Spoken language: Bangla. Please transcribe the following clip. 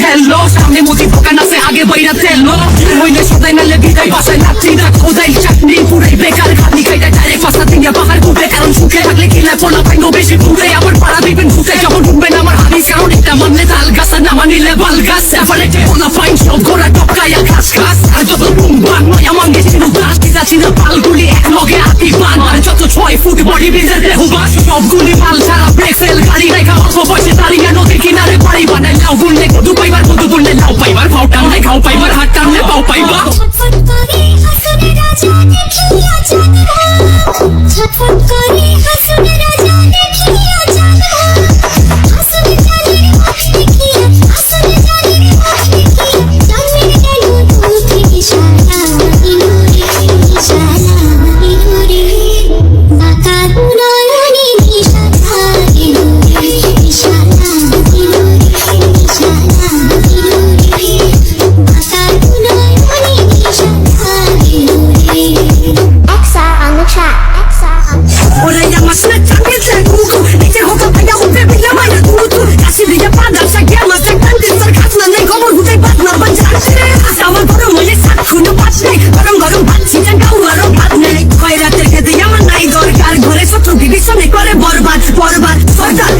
हेलो सामने मुझे ठोकाना से आगे बैरा तेलो होइले सदाय नाले बिदाय बासाय नाच्ची ना खोदाई चाटनी पुरै बेकार खानी खाइदा डाइरेक्ट पासा दिया पाहाड़ घुरे কারণ সুখে থাকলে কিলা পোলা পাইনো বেশি ঘুরে আমার পাড়া দিবেন ঘুরে যখন ঢুকবেন আমার হাদিস কারণ এটা মানলে তাল গাছ না মানিলে বাল গাছ এফালেটে পোলা পাইন সব গোড়া টপকায়া খাস খাস আর যত বুম বাং নয় আমার গেছি দাস দিদা ছিল পালগুলি এক লগে আতি পান আর যত 6 ফুট বডি বিল্ডার দেহ বাস সবগুলি মাল ছাড়া ব্রেক্সেল গাড়ি রেখা অল্প বয়সে দাঁড়িয়ে নদীর কিনারে বাড়ি বানায় লাউ গুললে কদু পাইবার কদু গুললে লাউ পাইবার ফাও টানলে খাও পাইবার হাত টানলে পাও পাইবা ছটফট করে হাসুনে রাজা দেখিয়া চাঁদরা ছটফট করে হাসুনে রাজা দেখিয়া চাঁদরা হাসুনে জানির মুখ দেখিয়া হাসুনে জানির মুখ দেখিয়া জন্মের গেল দূর থেকে সারা ইনুরে সারা ইনুরে বাঁকা নয়নে নিশানা ইনুরে সারা ইনুরে সারা ইনুরে বাঁকা নয়নে নিশানা ইনুরে Exa on the track. Exa on the track. Ora ya masna change se kuku Ite hoka paya hope bila maya kutu Kasi liya pada sa gyama sa kanti sar khasna nei khobor hute batna banjate Asamal borom mole sat khuno batne Garam garam batchi jan gauro batne Khairater khete yaman nai dorkar Ghore shotru bibishone kore borbad borbad Sardar